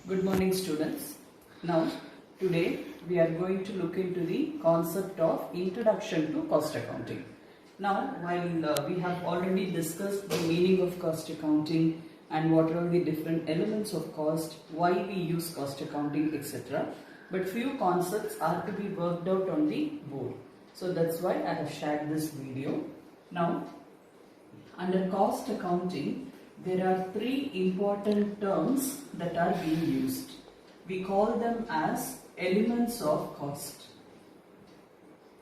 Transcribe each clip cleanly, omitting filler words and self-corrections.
Good morning, students. Now, today we are going to look into the concept of introduction to cost accounting. Now, while we have already discussed the meaning of cost accounting and what are the different elements of cost, why we use cost accounting, etc. But few concepts are to be worked out on the board. So that's why I have shared this video. Now, under cost accounting, there are three important terms that are being used. We call them as elements of cost.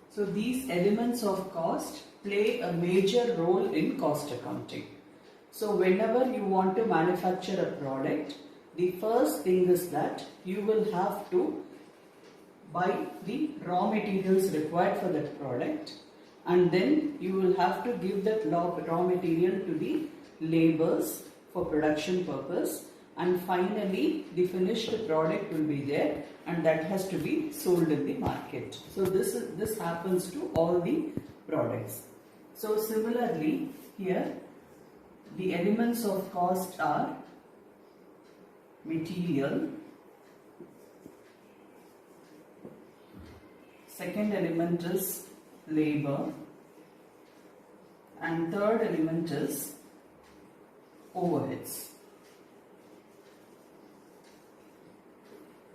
So these elements of cost play a major role in cost accounting. So whenever you want to manufacture a product, the first thing is that you will have to buy the raw materials required for that product, and then you will have to give that raw material to the laborers for production purpose, and finally the finished product will be there and that has to be sold in the market. So this happens to all the products. So similarly here the elements of cost are material, second element is labor, and third element is overheads.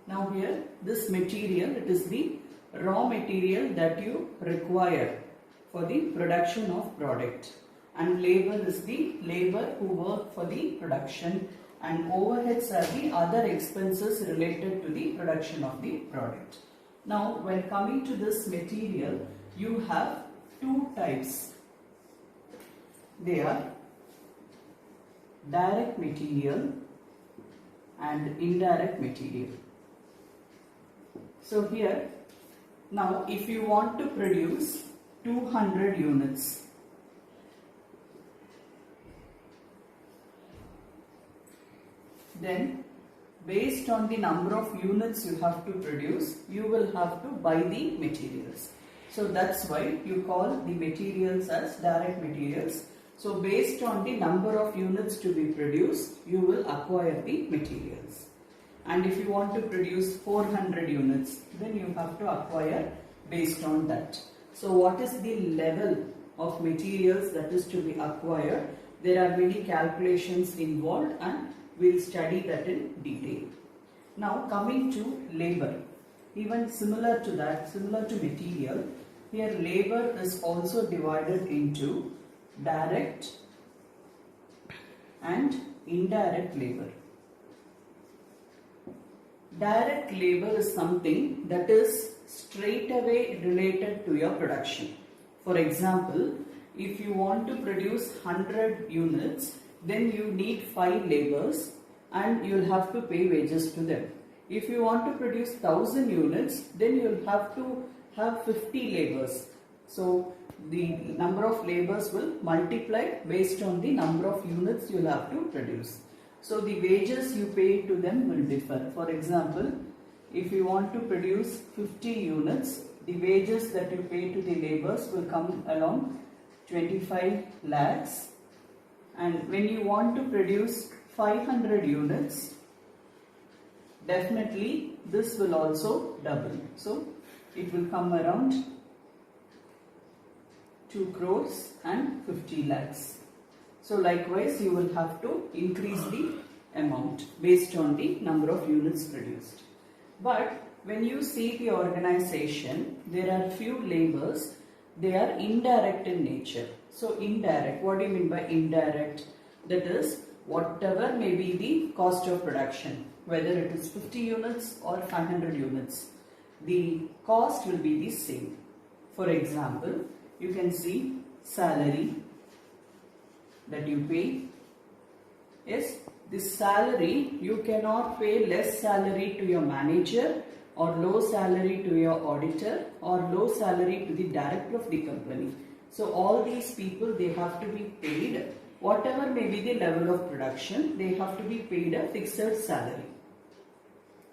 Now here this material, it is the raw material that you require for the production of product, and labor is the labor who work for the production, and overheads are the other expenses related to the production of the product. Now when coming to this material, you have two types. They are direct material and indirect material. So here, now if you want to produce 200 units, then based on the number of units you have to produce, you will have to buy the materials. So that's why you call the materials as direct materials. So based on the number of units to be produced, you will acquire the materials. And if you want to produce 400 units, then you have to acquire based on that. So what is the level of materials that is to be acquired? There are many calculations involved and we'll study that in detail. Now coming to labor, even similar to that, similar to material, here labor is also divided into direct and indirect labor. Direct labor is something that is straight away related to your production. For example, if you want to produce 100 units, then you need 5 laborers and you'll have to pay wages to them. If you want to produce 1000 units, then you'll have to have 50 laborers. So the number of laborers will multiply based on the number of units you'll have to produce. So the wages you pay to them will differ. For example, if you want to produce 50 units, the wages that you pay to the laborers will come along 25 lakhs. And when you want to produce 500 units, definitely this will also double. So it will come around 2 crores and 50 lakhs. So likewise you will have to increase the amount based on the number of units produced. But when you see the organization, there are few laborers, they are indirect in nature. So indirect, what do you mean by indirect? That is, whatever may be the cost of production, whether it is 50 units or 500 units, the cost will be the same. For example, you can see salary that you pay. Yes, this salary, you cannot pay less salary to your manager or low salary to your auditor or low salary to the director of the company. So all these people, they have to be paid, whatever may be the level of production, they have to be paid a fixed salary.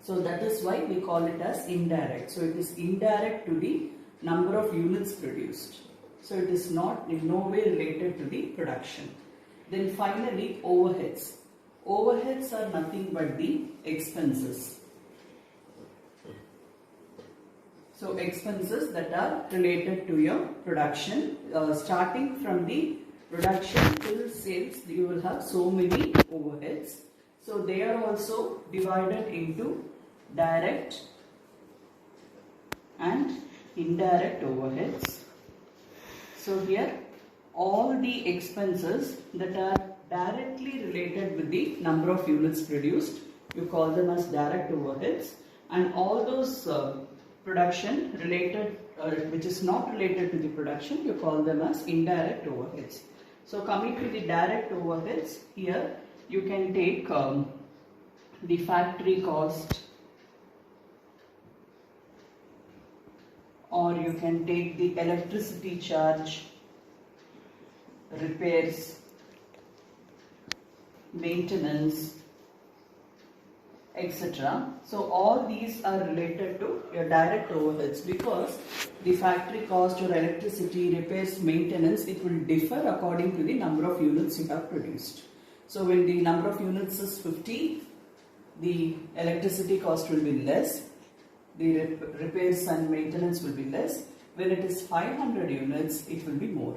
So that is why we call it as indirect. So it is indirect to the number of units produced. So it is not in no way related to the production. Then finally overheads. overheads are nothing but the expenses. So expenses that are related to your production, starting from the production till sales, you will have so many overheads. So they are also divided into direct and indirect overheads. So here all the expenses that are directly related with the number of units produced, you call them as direct overheads, and all those production related which is not related to the production, you call them as indirect overheads. So coming to the direct overheads, here you can take the factory cost, or you can take the electricity charge, repairs, maintenance, etc. So all these are related to your direct overheads, because the factory cost or electricity, repairs, maintenance, it will differ according to the number of units you have produced. So when the number of units is 50, the electricity cost will be less, the repairs and maintenance will be less. When it is 500 units, it will be more.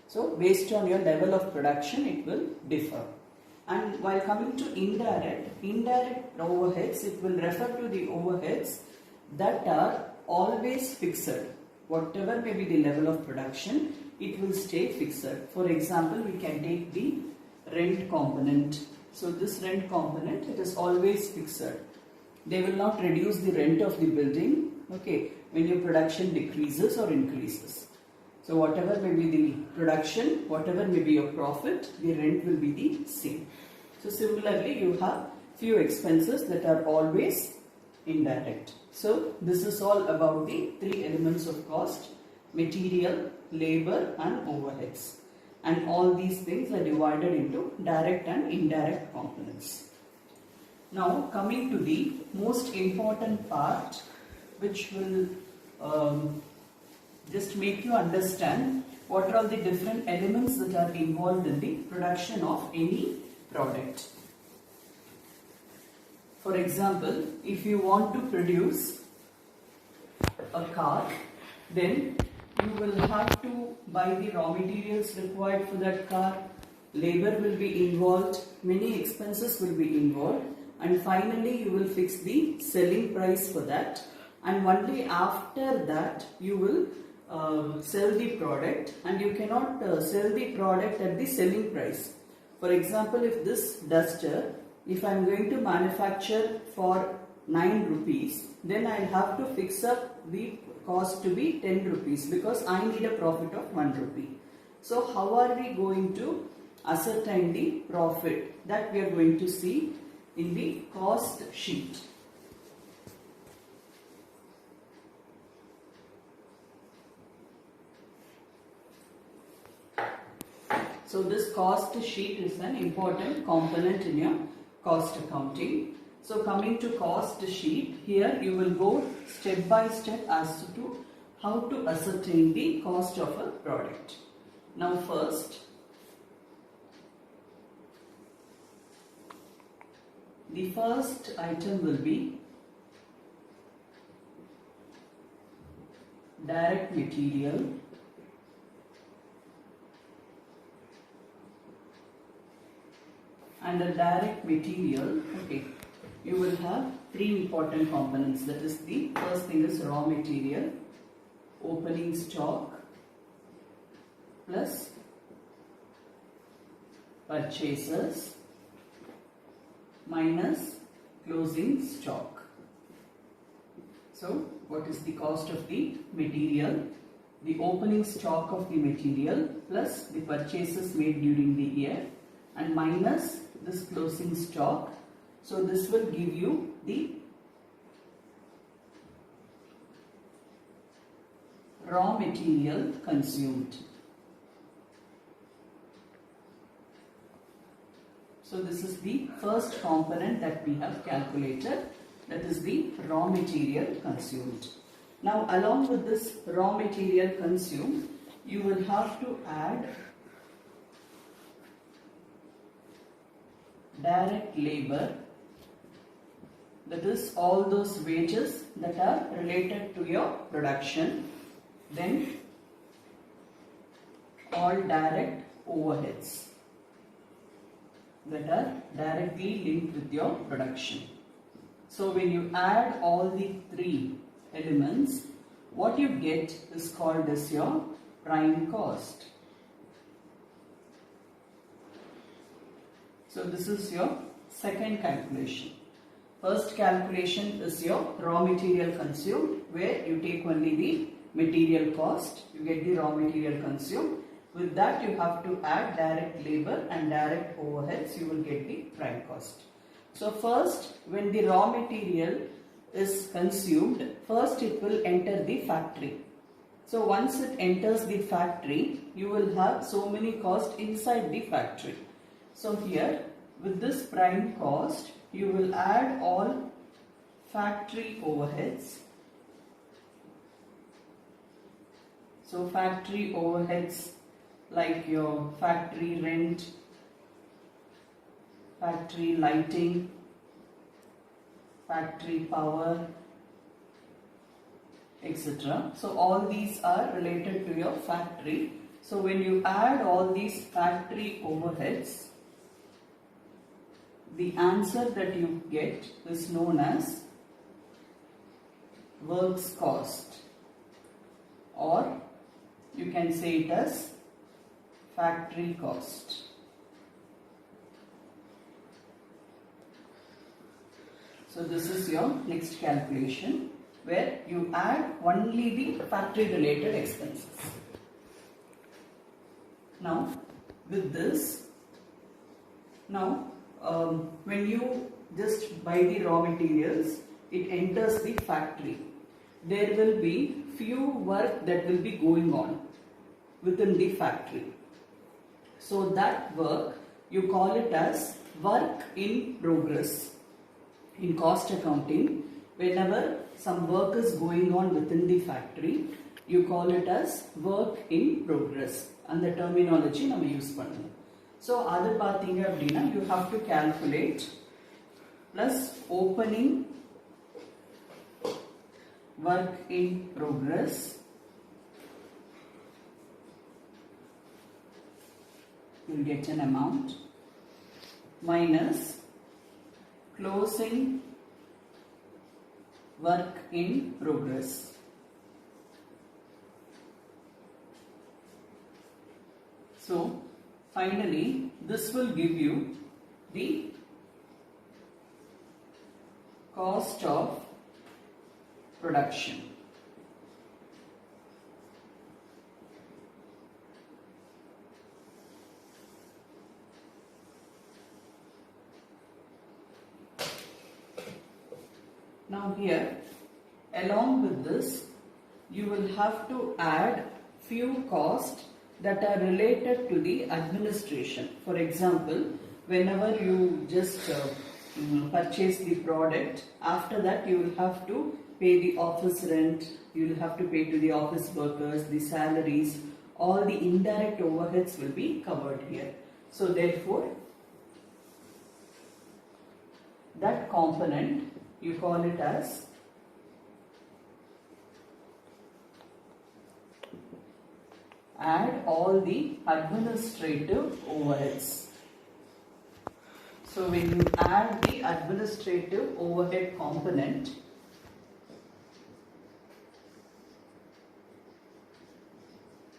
So based on your level of production, it will differ. And while coming to indirect overheads, it will refer to the overheads that are always fixed. Whatever may be the level of production, it will stay fixed. For example, we can take the rent component. So this rent component, it is always fixed. They will not reduce the rent of the building, okay, when your production decreases or increases. So whatever may be the production, whatever may be your profit, the rent will be the same. So similarly, you have few expenses that are always indirect. So this is all about the three elements of cost: material, labor and overheads. And all these things are divided into direct and indirect components. Now coming to the most important part, which will just make you understand what are all the different elements that are involved in the production of any product. For example, if you want to produce a car, then you will have to buy the raw materials required for that car, labor will be involved, many expenses will be involved, and finally you will fix the selling price for that, and only after that you will sell the product, and you cannot sell the product at the selling price. For example, if this duster, if I am going to manufacture for 9 rupees, then I will have to fix up the cost to be 10 rupees because I need a profit of 1 rupee. So how are we going to ascertain the profit? That we are going to see in the cost sheet. So this cost sheet is an important component in your cost accounting. So coming to cost sheet, here you will go step by step as to how to ascertain the cost of a product. Now first, the first item will be direct material, and the direct material, okay, you will have three important components. That is, the first thing is raw material, opening stock plus purchases minus closing stock. So what is the cost of the material? The opening stock of the material plus the purchases made during the year, and minus this closing stock. So this will give you the raw material consumed. So this is the first component that we have calculated, that is the raw material consumed. Now along with this raw material consumed, you will have to add direct labor, that is all those wages that are related to your production, then all direct overheads that are directly linked with your production. So when you add all the three elements, what you get is called as your prime cost. So this is your second calculation. First calculation is your raw material consumed, where you take only the material cost, you get the raw material consumed. With that you have to add direct labor and direct overheads, you will get the prime cost. So first, when the raw material is consumed, first it will enter the factory. So once it enters the factory, you will have so many costs inside the factory. So here, with this prime cost, you will add all factory overheads. So factory overheads like your factory rent, factory lighting, factory power, etc. So all these are related to your factory. So when you add all these factory overheads, the answer that you get is known as works cost, or you can say it as factory cost. So this is your next calculation, where you add only the factory related expenses. Now with this, when you just buy the raw materials, it enters the factory. There will be few work that will be going on within the factory. So that work, you call it as work in progress. In cost accounting, whenever some work is going on within the factory, you call it as work in progress. And the terminology we use pannu. So adu pathinga appadina, you have to calculate plus opening work in progress, you will get an amount, minus closing work in progress. So finally this will give you the cost of production. Now here, along with this, you will have to add few costs that are related to the administration. For example, whenever you just purchase the product, after that you will have to pay the office rent, you will have to pay to the office workers, the salaries, all the indirect overheads will be covered here. So therefore, that component, you call it as add all the administrative overheads. So when you add the administrative overhead component,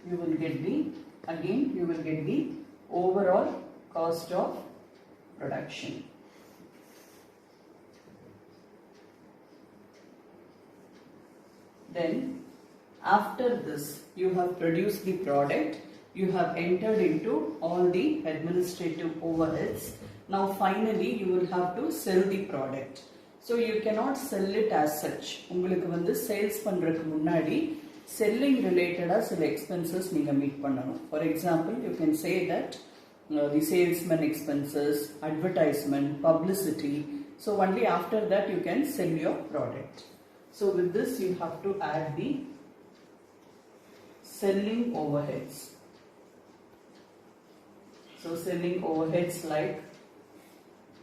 you will get the overall cost of production. Then after this, you have produced the product, you have entered into all the administrative overheads. Now finally you will have to sell the product. So you cannot sell it as such. உங்களுக்கு வந்து sales பண்றதுக்கு முன்னாடி selling related சில expenses நீங்க meet பண்ணணும். For example, you can say that the salesman expenses, advertisement, publicity. So only after that you can sell your product. So with this you have to add the selling overheads. So selling overheads like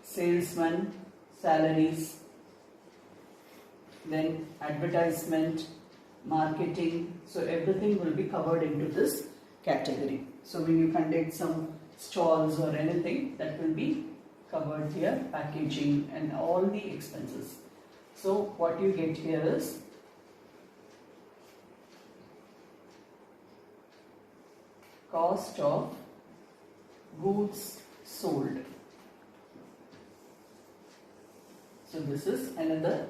salesman, salaries, then advertisement, marketing. So everything will be covered into this category. So when you conduct some stalls or anything, that will be covered here, packaging and all the expenses. So what you get here is cost of goods sold. So this is another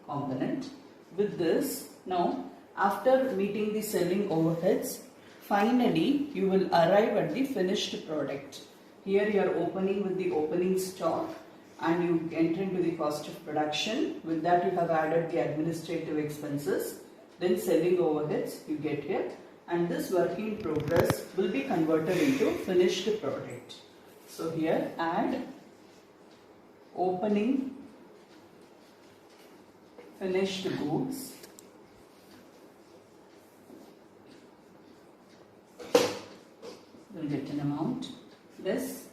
component. With this, now after meeting the selling overheads, finally you will arrive at the finished product. Here you are opening with the opening stock and you enter into the cost of production. With that you have added the administrative expenses, then selling overheads you get here, and this work in progress will be converted into finished product. So here add opening finished goods, will get an amount, less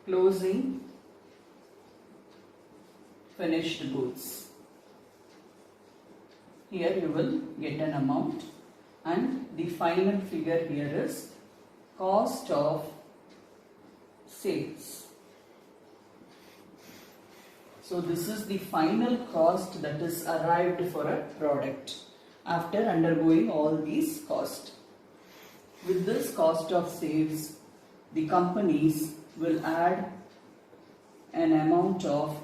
closing finished goods. Here you will get an amount, and the final figure here is cost of sales. So this is the final cost that is arrived for a product after undergoing all these costs. With this cost of sales, the companies will add an amount of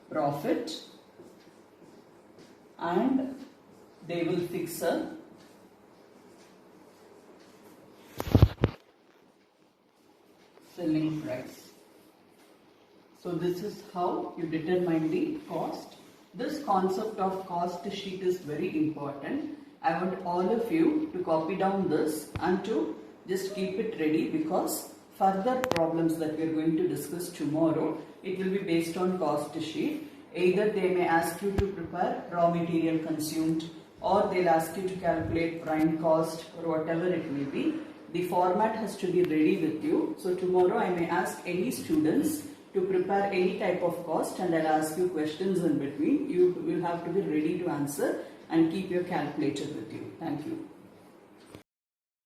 profit and they will fix a selling price. So this is how you determine the cost. This concept of cost sheet is very important. I want all of you to copy down this and to just keep it ready, because further problems that we are going to discuss tomorrow, it will be based on cost sheet. Either they may ask you to prepare raw material consumed, or they'll ask you to calculate prime cost, or whatever it may be. The format has to be ready with you. So tomorrow I may ask any students to prepare any type of cost, and I'll ask you questions in between. You will have to be ready to answer and keep your calculator with you. Thank you.